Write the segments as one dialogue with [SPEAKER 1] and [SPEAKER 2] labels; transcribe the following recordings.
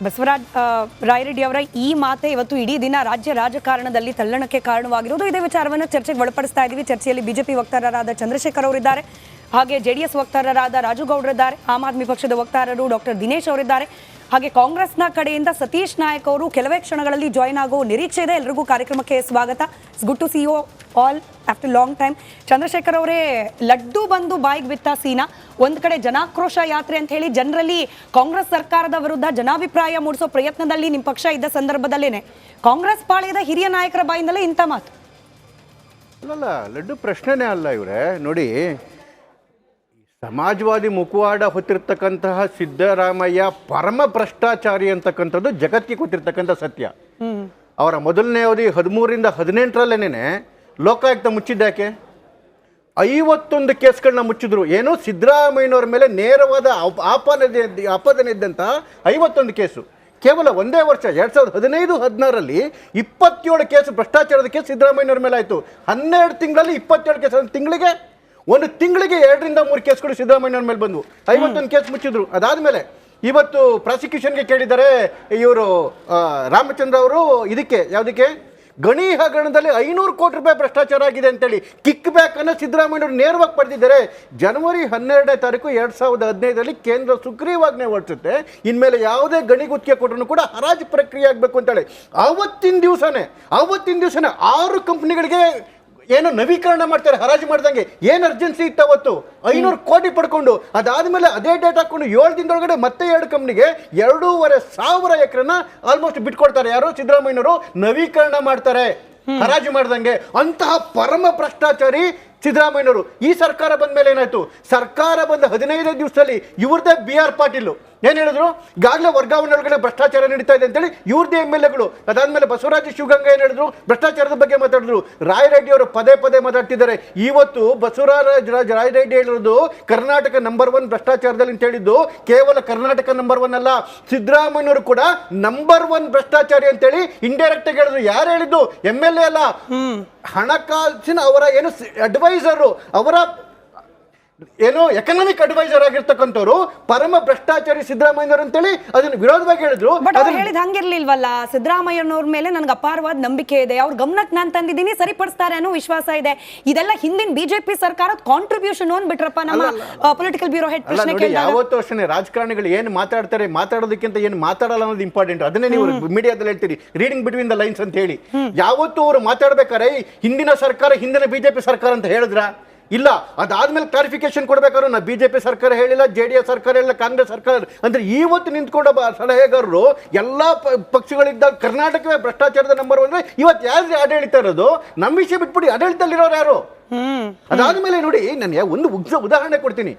[SPEAKER 1] ಬಸವರಾಜ್ ರಾಯರೆಡ್ಡಿ ಅವರ ಈ ಮಾತೆ ಇವತ್ತು ಇಡೀ ದಿನ ರಾಜ್ಯ ರಾಜಕಾರಣದಲ್ಲಿ ತಲ್ಲಣಕ್ಕೆ ಕಾರಣವಾಗಿರುವುದು. ಇದೇ ವಿಚಾರವನ್ನು ಚರ್ಚೆಗೆ ಒಳಪಡಿಸ್ತಾ ಇದ್ದೀವಿ. ಚರ್ಚೆಯಲ್ಲಿ ಬಿಜೆಪಿ ವಕ್ತಾರರಾದ ಚಂದ್ರಶೇಖರ್ ಅವರಿದ್ದಾರೆ, ಹಾಗೆ ಜೆಡಿಎಸ್ ವಕ್ತಾರರಾದ ರಾಜುಗೌಡರಿದ್ದಾರೆ, ಆಮ್ ಆದ್ಮಿ ಪಕ್ಷದ ವಕ್ತಾರರು ಡಾಕ್ಟರ್ ದಿನೇಶ್ ಅವರಿದ್ದಾರೆ, ಹಾಗೆ ಕಾಂಗ್ರೆಸ್ನ ಕಡೆಯಿಂದ ಸತೀಶ್ ನಾಯಕ್ ಅವರು ಕೆಲವೇ ಕ್ಷಣಗಳಲ್ಲಿ ಜಾಯ್ನ್ ಆಗುವ ನಿರೀಕ್ಷೆ ಇದೆ. ಎಲ್ರಿಗೂ ಕಾರ್ಯಕ್ರಮಕ್ಕೆ ಸ್ವಾಗತ. It's good to see you all after long time. Chandrashekar ಅವರೇ, ಲಡ್ಡು ಬಂದು ಬಾಯಿಗೆ ಬಿತ್ತ ಸೀನಾ. ಒಂದು ಕಡೆ ಜನಾಕ್ರೋಶ ಯಾತ್ರೆ ಅಂತ ಹೇಳಿ ಜನರಲ್ಲಿ ಕಾಂಗ್ರೆಸ್ ಸರ್ಕಾರದ ವಿರುದ್ಧ ಜನಾಭಿಪ್ರಾಯ ಮೂಡಿಸೋ ಪ್ರಯತ್ನದಲ್ಲಿ ನಿಮ್ಮ ಪಕ್ಷ ಇದ್ದ ಸಂದರ್ಭದಲ್ಲೇನೆ ಕಾಂಗ್ರೆಸ್ ಪಾಳ್ಯದ ಹಿರಿಯ ನಾಯಕರ ಬಾಯಿಂದಲೇ ಇಂಥ ಮಾತು.
[SPEAKER 2] ಅಲ್ಲ, ಲಡ್ಡು ಪ್ರಶ್ನೆನೇ ಅಲ್ಲ ಇವರೇ. ನೋಡಿ, ಸಮಾಜವಾದಿ ಮುಖವಾಡ ಹೊತ್ತಿರ್ತಕ್ಕಂತಹ ಸಿದ್ದರಾಮಯ್ಯ ಪರಮ ಭ್ರಷ್ಟಾಚಾರಿ ಅಂತಕ್ಕಂಥದ್ದು ಜಗತ್ತಿಗೆ ಗೊತ್ತಿರ್ತಕ್ಕಂಥ ಸತ್ಯ. ಅವರ ಮೊದಲನೇ ಅವಧಿ 13ರಿಂದ 18ರಲ್ಲೇನೆ ಲೋಕಾಯುಕ್ತ ಮುಚ್ಚಿದ್ದಾಕೆ 51 ಕೇಸ್ಗಳನ್ನ ಮುಚ್ಚಿದ್ರು. ಏನು, ಸಿದ್ದರಾಮಯ್ಯನವ್ರ ಮೇಲೆ ನೇರವಾದ ಆಪಾದನೆ ಇದ್ದಂತಹ 51 ಕೇಸು. ಕೇವಲ ಒಂದೇ ವರ್ಷ 2015-16ರಲ್ಲಿ 27 ಕೇಸು, ಭ್ರಷ್ಟಾಚಾರದ ಕೇಸ್ ಸಿದ್ದರಾಮಯ್ಯನವ್ರ ಮೇಲೆ ಆಯಿತು. 12 ತಿಂಗಳಲ್ಲಿ 27 ಕೇಸ್. ಒಂದು ತಿಂಗಳಿಗೆ 2ರಿಂದ 3 ಕೇಸ್ಗಳು ಸಿದ್ದರಾಮಯ್ಯನವ್ರ ಮೇಲೆ ಬಂದವು. 51 ಕೇಸ್ ಮುಚ್ಚಿದ್ರು. ಅದಾದಮೇಲೆ ಇವತ್ತು ಪ್ರಾಸಿಕ್ಯೂಷನ್ಗೆ ಕೇಳಿದ್ದಾರೆ ಇವರು ರಾಮಚಂದ್ರ ಅವರು. ಇದಕ್ಕೆ ಯಾವುದಕ್ಕೆ, ಗಣಿ ಹಗರಣದಲ್ಲಿ 500 ಕೋಟಿ ರೂಪಾಯಿ ಭ್ರಷ್ಟಾಚಾರ ಆಗಿದೆ ಅಂತೇಳಿ ಕಿಕ್ ಬ್ಯಾಕ್ ಅನ್ನು ಸಿದ್ದರಾಮಯ್ಯನವರು ನೇರವಾಗಿ ಪಡೆದಿದ್ದಾರೆ. ಜನವರಿ 12ನೇ ತಾರೀಕು 2015ರಲ್ಲಿ ಕೇಂದ್ರ ಸುಗ್ರೀವಾಜ್ಞೆ ಹೊರಡಿಸುತ್ತೆ, ಇನ್ಮೇಲೆ ಯಾವುದೇ ಗಣಿ ಗುತ್ತಿಗೆ ಕೊಟ್ಟರು ಕೂಡ ಹರಾಜು ಪ್ರಕ್ರಿಯೆ ಆಗಬೇಕು ಅಂತೇಳಿ. ಆವತ್ತಿನ ದಿವಸನೇ 6 ಕಂಪ್ನಿಗಳಿಗೆ ಏನೋ ನವೀಕರಣ ಮಾಡ್ತಾರೆ, ಹರಾಜು ಮಾಡ್ದಂಗೆ. ಏನು ಅರ್ಜೆನ್ಸಿ ಇತ್ತು ಅವತ್ತು? 500 ಕೋಟಿ ಪಡ್ಕೊಂಡು, ಅದಾದಮೇಲೆ ಅದೇ ಡೇಟ್ ಹಾಕೊಂಡು 7 ದಿನದೊಳಗಡೆ ಮತ್ತೆ 2 ಕಂಪ್ನಿಗೆ 2,500 ಎಕರೆನ ಆಲ್ಮೋಸ್ಟ್ ಬಿಟ್ಕೊಡ್ತಾರೆ. ಯಾರು? ಸಿದ್ದರಾಮಯ್ಯನವರು ನವೀಕರಣ ಮಾಡ್ತಾರೆ ಹರಾಜು ಮಾಡ್ದಂಗೆ. ಅಂತಹ ಪರಮ ಭ್ರಷ್ಟಾಚಾರಿ ಸಿದ್ದರಾಮಯ್ಯನವರು. ಈ ಸರ್ಕಾರ ಬಂದ ಮೇಲೆ ಏನಾಯ್ತು? ಸರ್ಕಾರ ಬಂದ 15 ದಿವಸದಲ್ಲಿ ಇವ್ರದೇ BR ಪಾಟೀಲ್ ಏನು ಹೇಳಿದ್ರು? ಈಗಾಗಲೇ ವರ್ಗಾವಣೆ ಒಳಗಡೆ ಭ್ರಷ್ಟಾಚಾರ ನಡೀತಾ ಇದೆ ಅಂತೇಳಿ ಇವ್ರದೇ MLAಗಳು. ಅದಾದ್ಮೇಲೆ ಬಸವರಾಜ ಶಿವಗಂಗಾ ಏನು ಹೇಳಿದ್ರು? ಭ್ರಷ್ಟಾಚಾರದ ಬಗ್ಗೆ ಮಾತಾಡಿದ್ರು. ರಾಯರೆಡ್ಡಿ ಅವರು ಪದೇ ಮಾತಾಡ್ತಿದ್ದಾರೆ. ಇವತ್ತು ಬಸವರಾಜ ರಾಯರೆಡ್ಡಿ ಹೇಳಿರೋದು ಕರ್ನಾಟಕ ನಂಬರ್ 1 ಭ್ರಷ್ಟಾಚಾರದಲ್ಲಿ ಅಂತ ಹೇಳಿದ್ದು ಕೇವಲ ಕರ್ನಾಟಕ ನಂಬರ್ 1 ಅಲ್ಲ, ಸಿದ್ದರಾಮಯ್ಯನವರು ಕೂಡ ನಂಬರ್ 1 ಭ್ರಷ್ಟಾಚಾರಿ ಅಂತೇಳಿ ಇಂಡೈರೆಕ್ಟ್ ಆಗಿ ಹೇಳಿದ್ರು. ಯಾರು ಹೇಳಿದ್ದು? MLA ಅಲ್ಲ, ಹಣಕಾಸಿನ ಅವರ ಏನು ಅಡ್ವೈಸರು, ಅವರ ಏನೋ ಎಕನಾಮಿಕ್ ಅಡ್ವೈಸರ್ ಆಗಿರ್ತಕ್ಕಂಥವ್ರು ಪರಮ ಭ್ರಷ್ಟಾಚಾರಿ ಸಿದ್ದರಾಮಯ್ಯನವರು ಅಂತೇಳಿ ಅದನ್ನು ವಿರೋಧವಾಗಿ ಹೇಳಿದ್ರು.
[SPEAKER 1] ಹೇಳಿದ ಹಂಗಿರ್ಲಿಲ್ವಲ್ಲ. ಸಿದ್ದರಾಮಯ್ಯನವ್ರ ಮೇಲೆ ನನಗೆ ಅಪಾರವಾದ ನಂಬಿಕೆ ಇದೆ, ಅವ್ರ ಗಮನಕ್ಕೆ ನಾನು ತಂದಿದ್ದೀನಿ, ಸರಿಪಡಿಸ್ತಾರೆ ಅನ್ನೋ ವಿಶ್ವಾಸ ಇದೆ. ಇದೆಲ್ಲ ಹಿಂದಿನ ಬಿಜೆಪಿ ಸರ್ಕಾರದ ಕಾಂಟ್ರಿಬ್ಯೂಷನ್ ಅಂದ್ಬಿಟ್ರಪ್ಪ ನಮ್ಮ ಪೊಲಿಟಿಕಲ್ ಬ್ಯೂರೋ ಹೆಡ್ ಪ್ರಶ್ನೆ ಕೇಳಿದಾಗ.
[SPEAKER 2] ಯಾವತ್ತೂ ಅಷ್ಟೇ ರಾಜಕಾರಣಿಗಳು ಏನು ಮಾತಾಡ್ತಾರೆ, ಮಾತಾಡೋದಕ್ಕಿಂತ ಏನು ಮಾತಾಡಲ್ಲ ಅನ್ನೋದು ಇಂಪಾರ್ಟೆಂಟ್. ಅದನ್ನೇ ನೀವು ಮೀಡಿಯಾದಲ್ಲಿ ಹೇಳ್ತೀರಿ, ರೀಡಿಂಗ್ ಬಿಟ್ವೀನ್ ದ ಲೈನ್ಸ್ ಅಂತ ಹೇಳಿ. ಯಾವತ್ತೂ ಅವರು ಮಾತಾಡ್ಬೇಕಾರೆ ಹಿಂದಿನ ಸರ್ಕಾರ, ಹಿಂದಿನ ಬಿಜೆಪಿ ಸರ್ಕಾರ ಅಂತ ಹೇಳಿದ್ರ? ಇಲ್ಲ. ಅದಾದ್ಮೇಲೆ ಕ್ಲಾರಿಫಿಕೇಶನ್ ಕೊಡ್ಬೇಕಾದ್ರು ನಾ ಬಿಜೆಪಿ ಸರ್ಕಾರ ಹೇಳಿಲ್ಲ, JDS ಸರ್ಕಾರ ಹೇಳಿಲ್ಲ, ಕಾಂಗ್ರೆಸ್ ಸರ್ಕಾರ ಅಂದ್ರೆ ಇವತ್ತು ನಿಂತ್ಕೊಂಡ ಸಲಹೆಗಾರರು ಎಲ್ಲ ಪಕ್ಷಗಳಿದ್ದ ಕರ್ನಾಟಕವೇ ಭ್ರಷ್ಟಾಚಾರದ ನಂಬರ್ 1. ಇವತ್ತು ಯಾರು ಆಡಳಿತ ಇರೋದು? ನಮ್ಮ ವಿಷಯ ಬಿಟ್ಬಿಡಿ, ಆಡಳಿತದಲ್ಲಿರೋರು ಯಾರು? ಅದಾದ್ಮೇಲೆ ನೋಡಿ, ನಾನು ಒಂದು ಉದಾಹರಣೆ ಕೊಡ್ತೀನಿ.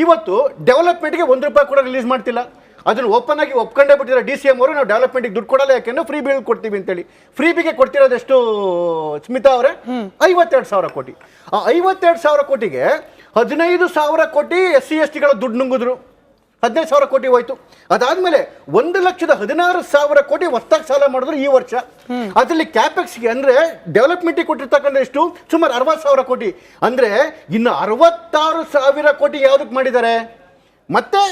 [SPEAKER 2] ಇವತ್ತು ಡೆವಲಪ್ಮೆಂಟ್ಗೆ ₹1 ಕೂಡ ರಿಲೀಸ್ ಮಾಡ್ತಿಲ್ಲ. ಅದನ್ನು ಓಪನ್ ಆಗಿ ಒಪ್ಕೊಂಡೇ ಬಿಟ್ಟಿದ್ದಾರೆ DCM ಅವರು. ನಾವು ಡೆವಲಪ್ಮೆಂಟ್ಗೆ ದುಡ್ಡು ಕೊಡಲ್ಲ, ಯಾಕೆಂದ್ರೆ ಫ್ರೀ ಬಿಲ್ ಕೊಡ್ತೀವಿ ಅಂತೇಳಿ. ಫ್ರೀ ಬಿಗೆ ಕೊಡ್ತಿರೋದು ಎಷ್ಟು ಸ್ಮಿತಾ ಅವರೇ? 52,000 ಕೋಟಿ. ಆ 52,000 ಕೋಟಿಗೆ 15,000 ಕೋಟಿ SC STಗಳ ದುಡ್ಡು ನುಂಗಿದ್ರು, 15,000 ಕೋಟಿ ಹೋಯ್ತು. ಅದಾದ್ಮೇಲೆ 1,16,000 ಕೋಟಿ ಹೊಸದಾಗಿ ಸಾಲ ಮಾಡಿದ್ರು ಈ ವರ್ಷ. ಅದರಲ್ಲಿ ಕ್ಯಾಪೆಕ್ಸ್ಗೆ ಅಂದ್ರೆ ಡೆವಲಪ್ಮೆಂಟ್ಗೆ ಕೊಟ್ಟಿರ್ತಕ್ಕಂಥ ಎಷ್ಟು? ಸುಮಾರು 60,000 ಕೋಟಿ. ಅಂದ್ರೆ ಇನ್ನು 66,000 ಕೋಟಿ ಯಾವುದಕ್ಕೆ ಮಾಡಿದ್ದಾರೆ? ಮತ್ತೆ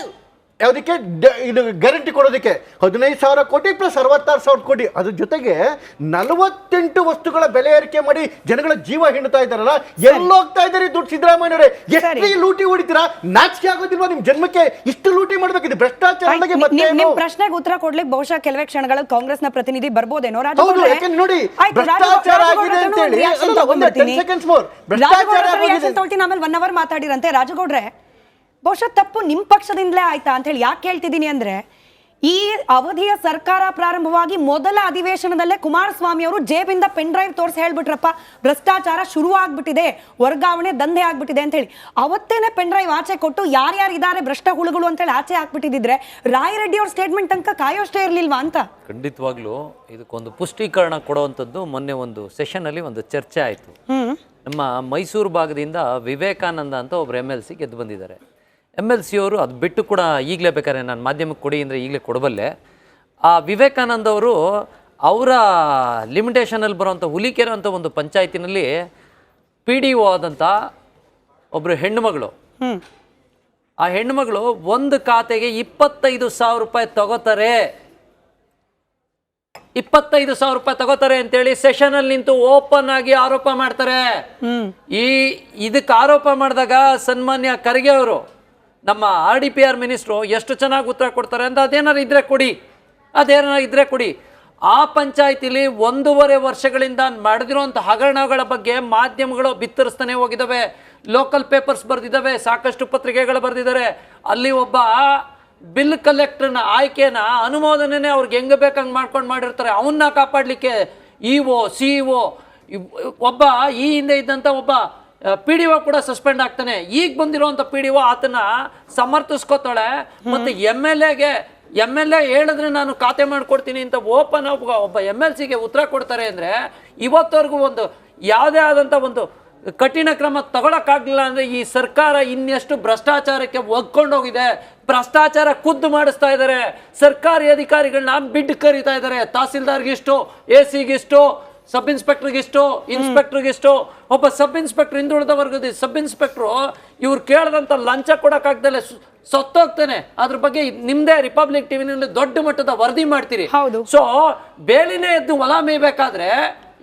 [SPEAKER 2] ಯಾವುದಕ್ಕೆ? ಇದು ಗ್ಯಾರಂಟಿ ಕೊಡೋದಕ್ಕೆ 15,000 ಕೋಟಿ ಪ್ಲಸ್ 66,000 ಕೋಟಿ. ಅದ್ರ ಜೊತೆಗೆ 48 ವಸ್ತುಗಳ ಬೆಲೆ ಏರಿಕೆ ಮಾಡಿ ಜನಗಳ ಜೀವ ಹಿಂಡ್ತಾ ಇದ್ದಾರಲ್ಲ, ಎಲ್ಲೋಗ್ತಾ ಇದ್ದಾರೆ ದುಡ್ಡು? ಸಿದ್ದರಾಮಯ್ಯನವರೇ, ಎಷ್ಟು ಲೂಟಿ ಹೊಡಿತೀರಾ? ನಾಚಿಕೆ ಆಗೋದಿಲ್ವಾ ನಿಮ್ಮ ಜನ್ಮಕ್ಕೆ? ಇಷ್ಟು ಲೂಟಿ ಮಾಡ್ಬೇಕಿದೆ ಭ್ರಷ್ಟಾಚಾರಕ್ಕೆ.
[SPEAKER 1] ನಿಮ್ ಪ್ರಶ್ನೆಗೆ ಉತ್ತರ ಕೊಡ್ಲಿಕ್ಕೆ ಬಹುಶಃ ಕೆಲವೇ ಕ್ಷಣಗಳಲ್ಲಿ ಕಾಂಗ್ರೆಸ್ನ ಪ್ರತಿನಿಧಿ ಬರ್ಬೋದೇನೋ.
[SPEAKER 2] ನೋಡಿ, ಭ್ರಷ್ಟಾಚಾರ ಆಗಿದೆ ಅಂತ ಹೇಳಿ
[SPEAKER 1] ಆಮೇಲೆ 1 ಅವರ್ ಮಾತಾಡಿರಂತೆ ರಾಜಗೌಡ್ರೆ. ಬಹುಶಃ ತಪ್ಪು ನಿಮ್ಮ ಪಕ್ಷದಿಂದಲೇ ಆಯ್ತಾ ಅಂತ ಹೇಳಿ ಯಾಕೆ ಹೇಳ್ತಿದ್ದೀನಿ ಅಂದ್ರೆ, ಈ ಅವಧಿಯ ಸರ್ಕಾರ ಪ್ರಾರಂಭವಾಗಿ ಮೊದಲ ಅಧಿವೇಶನದಲ್ಲೇ ಕುಮಾರಸ್ವಾಮಿ ಅವರು ಜೇಬಿಂದ ಪೆನ್ ಡ್ರೈವ್ ತೋರಿಸಿ ಹೇಳ್ಬಿಟ್ರಪ್ಪ, ಭ್ರಷ್ಟಾಚಾರ ಶುರು ಆಗ್ಬಿಟ್ಟಿದೆ, ವರ್ಗಾವಣೆ ದಂಧೆ ಆಗ್ಬಿಟ್ಟಿದೆ ಅಂತ ಹೇಳಿ. ಅವತ್ತೇನೆ ಪೆನ್ ಡ್ರೈವ್ ಆಚೆ ಕೊಟ್ಟು ಯಾರ್ಯಾರು ಇದ್ದಾರೆ ಭ್ರಷ್ಟ ಹುಳುಗಳು ಅಂತ ಹೇಳಿ ಆಚೆ ಹಾಕ್ಬಿಟ್ಟಿದ್ರೆ ರಾಯರೆಡ್ಡಿ ಅವ್ರ ಸ್ಟೇಟ್ಮೆಂಟ್ ತನಕ ಕಾಯೋಷ್ಟೇ ಇರ್ಲಿಲ್ವಾ ಅಂತ.
[SPEAKER 3] ಖಂಡಿತವಾಗ್ಲೂ ಇದಕ್ಕೊಂದು ಪುಷ್ಟೀಕರಣ ಕೊಡುವಂಥದ್ದು ಮೊನ್ನೆ ಒಂದು ಸೆಷನ್ ಅಲ್ಲಿ ಒಂದು ಚರ್ಚೆ ಆಯಿತು. ನಮ್ಮ ಮೈಸೂರು ಭಾಗದಿಂದ ವಿವೇಕಾನಂದ ಅಂತ ಒಬ್ರು MLC ಗೆದ್ದು ಬಂದಿದ್ದಾರೆ. MLC ಅವರು ಅದು ಬಿಟ್ಟು ಕೂಡ ಈಗಲೇ ಬೇಕಾದ್ರೆ ನಾನು ಮಾಧ್ಯಮಕ್ಕೆ ಕೊಡಿ ಅಂದರೆ ಈಗಲೇ ಕೊಡಬಲ್ಲೆ. ಆ ವಿವೇಕಾನಂದ ಅವರು ಅವರ ಲಿಮಿಟೇಷನಲ್ಲಿ ಬರುವಂಥ ಹುಲಿಕೆರೆ ಅಂತ ಒಂದು ಪಂಚಾಯತಿನಲ್ಲಿ PDO ಆದಂಥ ಒಬ್ಬರು ಹೆಣ್ಣುಮಗಳು, ಆ ಹೆಣ್ಣುಮಗಳು ಒಂದು ಖಾತೆಗೆ 25,000 ರೂಪಾಯಿ ತಗೋತಾರೆ 25,000 ರೂಪಾಯಿ ತಗೋತಾರೆ ಅಂತೇಳಿ ಸೆಷನ್ ಅಲ್ಲಿ ನಿಂತು ಓಪನ್ ಆಗಿ ಆರೋಪ ಮಾಡ್ತಾರೆ. ಇದಕ್ಕೆ ಆರೋಪ ಮಾಡಿದಾಗ ಸನ್ಮಾನ್ಯ ಖರ್ಗೆ ಅವರು, ನಮ್ಮ RDPR ಮಿನಿಸ್ಟ್ರು ಎಷ್ಟು ಚೆನ್ನಾಗಿ ಉತ್ತರ ಕೊಡ್ತಾರೆ ಅಂತ ಅದೇನಾರು ಇದ್ರೆ ಕೊಡಿ. ಆ ಪಂಚಾಯತಿಲಿ 1.5 ವರ್ಷಗಳಿಂದ ಮಾಡಿದಿರುವಂಥ ಹಗರಣಗಳ ಬಗ್ಗೆ ಮಾಧ್ಯಮಗಳು ಬಿತ್ತರಿಸ್ತಾನೆ ಹೋಗಿದ್ದಾವೆ, ಲೋಕಲ್ ಪೇಪರ್ಸ್ ಬರೆದಿದ್ದಾವೆ, ಸಾಕಷ್ಟು ಪತ್ರಿಕೆಗಳು ಬರೆದಿದ್ದಾರೆ. ಅಲ್ಲಿ ಒಬ್ಬ ಬಿಲ್ ಕಲೆಕ್ಟರ್ನ ಆಯ್ಕೆನ ಅನುಮೋದನೆ ಅವ್ರಿಗೆ ಹೆಂಗೆ ಬೇಕಂಗೆ ಮಾಡ್ಕೊಂಡು ಮಾಡಿರ್ತಾರೆ. ಅವನ್ನ ಕಾಪಾಡಲಿಕ್ಕೆ EO CEO ಒಬ್ಬ ಈ ಹಿಂದೆ ಇದ್ದಂಥ ಒಬ್ಬ PDO ಕೂಡ ಸಸ್ಪೆಂಡ್ ಆಗ್ತಾನೆ. ಈಗ ಬಂದಿರುವಂಥ PDO ಆತನ ಸಮರ್ಥಿಸ್ಕೋತಾಳೆ. ಮತ್ತು MLA ಹೇಳಿದ್ರೆ ನಾನು ಖಾತೆ ಮಾಡಿಕೊಡ್ತೀನಿ ಅಂತ ಓಪನ್ ಒಬ್ಬ MLCಗೆ ಉತ್ತರ ಕೊಡ್ತಾರೆ ಅಂದರೆ ಇವತ್ತವರೆಗೂ ಒಂದು ಯಾವುದೇ ಆದಂಥ ಒಂದು ಕಠಿಣ ಕ್ರಮ ತಗೊಳಕ್ಕಾಗಲಿಲ್ಲ ಅಂದರೆ ಈ ಸರ್ಕಾರ ಇನ್ನೆಷ್ಟು ಭ್ರಷ್ಟಾಚಾರಕ್ಕೆ ಒಗ್ಕೊಂಡೋಗಿದೆ. ಭ್ರಷ್ಟಾಚಾರ ಖುದ್ದು ಮಾಡಿಸ್ತಾ ಇದ್ದಾರೆ. ಸರ್ಕಾರಿ ಅಧಿಕಾರಿಗಳನ್ನ ಬಿಡ್ ಕರೀತಾ ಇದ್ದಾರೆ. ತಹಸೀಲ್ದಾರ್ಗಿಷ್ಟು, AC-ಗಿಷ್ಟು, ಸಬ್ ಇನ್ಸ್ಪೆಕ್ಟರ್ಗಿಷ್ಟು, ಇನ್ಸ್ಪೆಕ್ಟರ್ಗಿಷ್ಟು. ಒಬ್ಬ ಸಬ್ ಇನ್ಸ್ಪೆಕ್ಟರ್ ಹಿಂದುಳಿದ ವರ್ಗದ ಸಬ್ ಇನ್ಸ್ಪೆಕ್ಟ್ರು ಇವ್ರು ಕೇಳದಂತ ಲಂಚ ಕೊಡೋಕ್ಕಾಗ್ದಲೆ ಸತ್ತೋಗ್ತಾನೆ. ಅದ್ರ ಬಗ್ಗೆ ನಿಮ್ದೇ ರಿಪಬ್ಲಿಕ್ ಟಿವಿನಲ್ಲಿ ದೊಡ್ಡ ಮಟ್ಟದ ವರದಿ ಮಾಡ್ತೀರಿ. ಸೊ ಬೇಲಿನೇ ಎದ್ದು ಹೊಲ ಮೇಯ್ಬೇಕಾದ್ರೆ,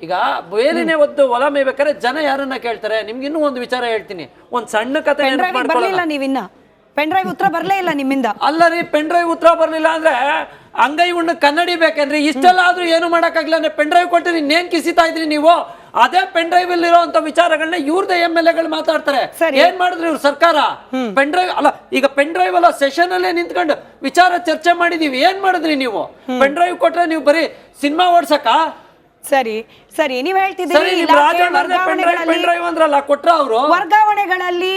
[SPEAKER 3] ಈಗ ಬೇಲಿನೇ ಒದ್ದು ಹೊಲ ಮೇಯ್ಬೇಕಾದ್ರೆ ಜನ ಯಾರನ್ನ ಕೇಳ್ತಾರೆ? ನಿಮ್ಗೆ ಇನ್ನೂ ಒಂದು ವಿಚಾರ ಹೇಳ್ತೀನಿ, ಒಂದ್ ಸಣ್ಣ ಕತೆ
[SPEAKER 1] ನೀವಿನ್ನ ಪೆನ್ ಡ್ರೈವ್ ಉತ್ತರ ಬರಲೇ ಇಲ್ಲ ನಿಮ್ಮಿಂದ.
[SPEAKER 3] ಅಲ್ಲ ರೀ, ಪೆನ್ ಡ್ರೈವ್ ಉತ್ತರ ಬರ್ಲಿಲ್ಲ ಅಂದ್ರೆ ಅಂಗೈ ಉಣ್ಣ ಕನ್ನಡಿ ಬೇಕಂದ್ರೆ ಇಷ್ಟೆಲ್ಲ ಆದ್ರೂ ಏನು ಮಾಡಕ್ಕಾಗಿಲ್ಲ ಅಂದ್ರೆ ಪೆನ್ ಡ್ರೈವ್ ಕೊಟ್ಟಿರಿ ಇನ್ನೇನ್ ಕಿಸಿತಾ ಇದ್ರಿ ನೀವು? ಅದೇ ಪೆನ್ ಡ್ರೈವ್ ಅಲ್ಲಿ ಇರುವಂತ ವಿಚಾರಗಳನ್ನ ಇವ್ರದೇ MLA ಮಾತಾಡ್ತಾರೆ. ಏನ್ ಮಾಡಿದ್ರಿ ಇವ್ರ ಸರ್ಕಾರ? ಪೆನ್ ಡ್ರೈವ್ ಅಲ್ಲ, ಈಗ ಪೆನ್ ಡ್ರೈವ್ ಅಲ್ಲ, ಸೆಷನ್ ಅಲ್ಲೇ ನಿಂತ್ಕೊಂಡು ವಿಚಾರ ಚರ್ಚೆ ಮಾಡಿದೀವಿ. ಏನ್ ಮಾಡಿದ್ರಿ ನೀವು? ಪೆನ್ ಡ್ರೈವ್ ಕೊಟ್ರೆ ನೀವು ಬರೀ ಸಿನಿಮಾ ಓಡ್ಸಕ?
[SPEAKER 1] ಸರಿ ನೀವ್ ಹೇಳ್ತಿದ್ದೀರಿ ವರ್ಗಾವಣೆಗಳಲ್ಲಿ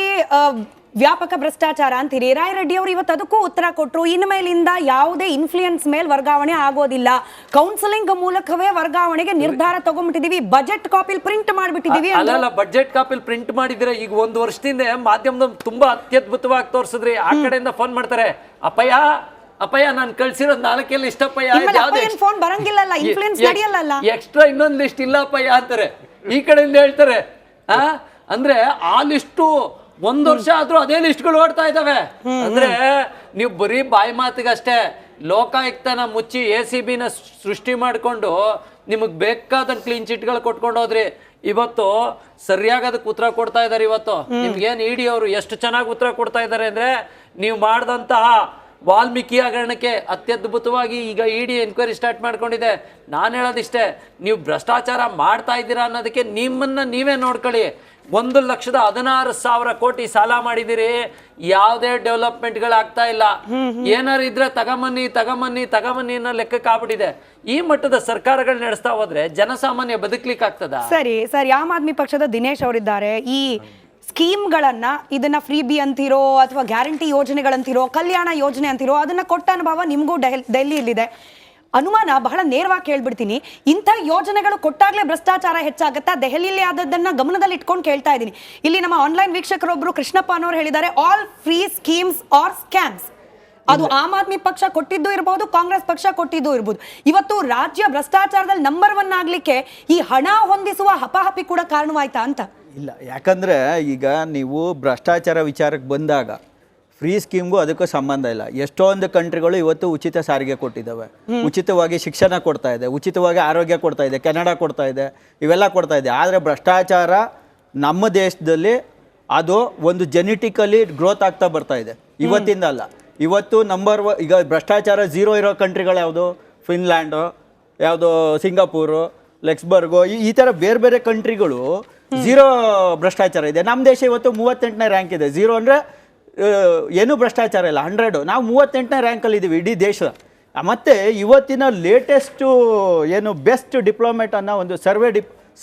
[SPEAKER 1] ವ್ಯಾಪಕ ಭ್ರಷ್ಟಾಚಾರ ಅಂತೀರಿ. ರಾಯರೆಡ್ಡಿ ಅವರು ಇವತ್ತು ಅದಕ್ಕೂ ಉತ್ತರ ಕೊಟ್ಟರು. ಇನ್ನು ಮೇಲಿಂದ ಯಾವುದೇ ಇನ್ಫ್ಲೂಯೆನ್ಸ್ ಮೇಲೆ ವರ್ಗಾವಣೆ ಆಗೋದಿಲ್ಲ, ಕೌನ್ಸಿಲಿಂಗ್ ಮೂಲಕವೇ ವರ್ಗಾವಣೆಗೆ ನಿರ್ಧಾರ ತಗೊಂಡ್ಬಿಟ್ಟಿದೀವಿ, ಬಜೆಟ್ ಕಾಪಿಲ್ ಪ್ರಿಂಟ್ ಮಾಡ್ಬಿಟ್ಟಿದೀವಿ.
[SPEAKER 3] ಅಲ್ಲ, ಬಜೆಟ್ ಕಾಪಿಲ್ ಪ್ರಿಂಟ್ ಮಾಡಿದ್ರೆ ಈಗ 1 ವರ್ಷದಿಂದ ಮಾಧ್ಯಮದ ತುಂಬಾ ಅತ್ಯದ್ಭುತವಾಗಿ ತೋರಿಸಿದ್ರಿ. ಆ ಕಡೆಯಿಂದ ಫೋನ್ ಮಾಡ್ತಾರೆ, ಅಪ್ಪಯ್ಯ ನಾನು ಕಳ್ಸಿರೋದು 4 ಇಷ್ಟಪ್ಪಯ್ಯ,
[SPEAKER 1] ಫೋನ್ ಬರಂಗಿಲ್ಲ, ಇನ್ಫ್ಲೂಯೆನ್ಸ್ ನಡೆಯಲ್ಲ,
[SPEAKER 3] ಎಕ್ಸ್ಟ್ರಾ ಇನ್ನೊಂದು ಲಿಸ್ಟ್ ಇಲ್ಲ ಅಪ್ಪಯ್ಯ ಅಂತಾರೆ. ಈ ಕಡೆಯಿಂದ ಹೇಳ್ತಾರೆ. ಅಂದ್ರೆ ಆ ಲಿಸ್ಟು 1 ವರ್ಷ ಆದ್ರೂ ಅದೇ ಲಿಸ್ಟ್ಗಳು ಓಡ್ತಾ ಇದಾವೆ. ಅಂದ್ರೆ ನೀವು ಬರೀ ಬಾಯಿ ಮಾತಿಗಷ್ಟೇ ಲೋಕಾಯುಕ್ತನ ಮುಚ್ಚಿ ACBನ ಸೃಷ್ಟಿ ಮಾಡಿಕೊಂಡು ನಿಮಗೆ ಬೇಕಾದ ಕ್ಲೀನ್ ಚಿಟ್ಗಳು ಕೊಟ್ಕೊಂಡು ಹೋದ್ರಿ. ಇವತ್ತು ಸರಿಯಾಗಿ ಅದಕ್ಕೆ ಉತ್ತರ ಕೊಡ್ತಾ ಇದ್ದಾರೆ. ಇವತ್ತು ನಿಮ್ಗೇನು ED ಅವರು ಎಷ್ಟು ಚೆನ್ನಾಗಿ ಉತ್ತರ ಕೊಡ್ತಾ ಇದ್ದಾರೆ ಅಂದ್ರೆ, ನೀವು ಮಾಡಿದಂತಹ ವಾಲ್ಮೀಕಿ ಹಗರಣಕ್ಕೆ ಅತ್ಯದ್ಭುತವಾಗಿ ಈಗ ED ಎನ್ಕ್ವೈರಿ ಸ್ಟಾರ್ಟ್ ಮಾಡ್ಕೊಂಡಿದೆ. ನಾನು ಹೇಳೋದಿಷ್ಟೇ, ನೀವು ಭ್ರಷ್ಟಾಚಾರ ಮಾಡ್ತಾ ಇದ್ದೀರಾ ಅನ್ನೋದಕ್ಕೆ ನಿಮ್ಮನ್ನ ನೀವೇ ನೋಡ್ಕೊಳ್ಳಿ. 1,16,000 ಕೋಟಿ ಸಾಲ ಮಾಡಿದಿರಿ, ಯಾವುದೇ ಡೆವಲಪ್ಮೆಂಟ್ಗಳಾಗ್ತಾ ಇಲ್ಲ. ಏನಾರು ಇದ್ರೆ ತಗಮನ್ನಿ ಅನ್ನೋ ಲೆಕ್ಕಕ್ಕೆ ಆಗ್ಬಿಟ್ಟಿದೆ. ಈ ಮಟ್ಟದ ಸರ್ಕಾರಗಳು ನಡೆಸ್ತಾ ಹೋದ್ರೆ ಜನಸಾಮಾನ್ಯ ಬದುಕ್ಲಿಕ್ಕೆ ಆಗ್ತದ?
[SPEAKER 1] ಸರಿ ಆಮ್ ಆದ್ಮಿ ಪಕ್ಷದ ದಿನೇಶ್ ಅವರಿದ್ದಾರೆ. ಈ ಸ್ಕೀಮ್ಗಳನ್ನ ಇದನ್ನ ಫ್ರೀ ಬಿ ಅಂತಿರೋ ಅಥವಾ ಗ್ಯಾರಂಟಿ ಯೋಜನೆಗಳಂತಿರೋ ಕಲ್ಯಾಣ ಯೋಜನೆ ಅಂತಿರೋ ಅದನ್ನ ಕೊಟ್ಟ ಅನುಭವ ನಿಮಗೂ ಡೆಲ್ಲಿಯಲ್ಲಿದೆ. ಅನುಮಾನ ಬಹಳ ನೇರವಾಗಿ ಕೇಳ್ಬಿಡ್ತೀನಿ, ಇಂಥ ಯೋಜನೆಗಳು ಕೊಟ್ಟಾಗಲೇ ಭ್ರಷ್ಟಾಚಾರ ಹೆಚ್ಚಾಗುತ್ತಾ? ದೆಹಲಿಯಲ್ಲಿ ಆದದ್ದನ್ನ ಗಮನದಲ್ಲಿ ಇಟ್ಕೊಂಡು ಕೇಳ್ತಾ ಇದ್ದೀನಿ. ಇಲ್ಲಿ ನಮ್ಮ ಆನ್ಲೈನ್ ವೀಕ್ಷಕರೊಬ್ಬರು ಕೃಷ್ಣಪ್ಪ ಅನ್ನೋರು ಹೇಳಿದ್ದಾರೆ, all free schemes R scams. ಅದು ಆಮ್ ಆದ್ಮಿ ಪಕ್ಷ ಕೊಟ್ಟಿದ್ದು ಇರಬಹುದು, ಕಾಂಗ್ರೆಸ್ ಪಕ್ಷ ಕೊಟ್ಟಿದ್ದು ಇರಬಹುದು. ಇವತ್ತು ರಾಜ್ಯ ಭ್ರಷ್ಟಾಚಾರದಲ್ಲಿ ನಂಬರ್ 1 ಆಗ್ಲಿಕ್ಕೆ ಈ ಹಣ ಹೊಂದಿಸುವ ಹಪಾಹಪಿ ಕೂಡ ಕಾರಣವಾಯ್ತಾ ಅಂತ?
[SPEAKER 4] ಇಲ್ಲ, ಯಾಕಂದರೆ ಈಗ ನೀವು ಭ್ರಷ್ಟಾಚಾರ ವಿಚಾರಕ್ಕೆ ಬಂದಾಗ ಫ್ರೀ ಸ್ಕೀಮ್ಗೂ ಅದಕ್ಕೂ ಸಂಬಂಧ ಇಲ್ಲ. ಎಷ್ಟೊಂದು ಕಂಟ್ರಿಗಳು ಇವತ್ತು ಉಚಿತ ಸಾರಿಗೆ ಕೊಟ್ಟಿದ್ದಾವೆ, ಉಚಿತವಾಗಿ ಶಿಕ್ಷಣ ಕೊಡ್ತಾ ಇದೆ, ಉಚಿತವಾಗಿ ಆರೋಗ್ಯ ಕೊಡ್ತಾ ಇದೆ, ಕೆನಡಾ ಕೊಡ್ತಾ ಇದೆ, ಇವೆಲ್ಲ ಕೊಡ್ತಾ ಇದೆ. ಆದರೆ ಭ್ರಷ್ಟಾಚಾರ ನಮ್ಮ ದೇಶದಲ್ಲಿ ಅದು ಒಂದು ಜೆನೆಟಿಕಲಿ ಗ್ರೋತ್ ಆಗ್ತಾ ಬರ್ತಾ ಇದೆ, ಇವತ್ತಿಂದ ಅಲ್ಲ. ಇವತ್ತು ಈಗ ಭ್ರಷ್ಟಾಚಾರ 0 ಇರೋ ಕಂಟ್ರಿಗಳು ಯಾವುದು? ಫಿನ್ಲ್ಯಾಂಡು, ಯಾವುದೋ ಸಿಂಗಾಪುರು, ಲೆಕ್ಸ್ಬರ್ಗು, ಈ ಥರ ಬೇರೆ ಬೇರೆ ಕಂಟ್ರಿಗಳು 0 ಭ್ರಷ್ಟಾಚಾರ ಇದೆ. ನಮ್ಮ ದೇಶ ಇವತ್ತು 38ನೇ ರ್ಯಾಂಕ್ ಇದೆ. 0 ಅಂದರೆ ಏನೂ ಭ್ರಷ್ಟಾಚಾರ ಇಲ್ಲ, 100. ನಾವು 38ನೇ ರ್ಯಾಂಕಲ್ಲಿ ಇದ್ದೀವಿ ಇಡೀ ದೇಶ. ಮತ್ತು ಇವತ್ತಿನ ಲೇಟೆಸ್ಟು ಏನು ಬೆಸ್ಟ್ ಡಿಪ್ಲೊಮೇಟ್ ಅನ್ನೋ ಒಂದು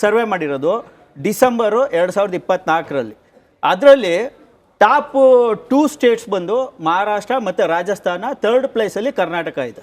[SPEAKER 4] ಸರ್ವೆ ಮಾಡಿರೋದು ಡಿಸೆಂಬರು 2024ರಲ್ಲಿ. ಅದರಲ್ಲಿ ಟಾಪ್ 2 ಸ್ಟೇಟ್ಸ್ ಬಂದು ಮಹಾರಾಷ್ಟ್ರ ಮತ್ತು ರಾಜಸ್ಥಾನ, 3rd ಪ್ಲೇಸಲ್ಲಿ ಕರ್ನಾಟಕ ಇದೆ.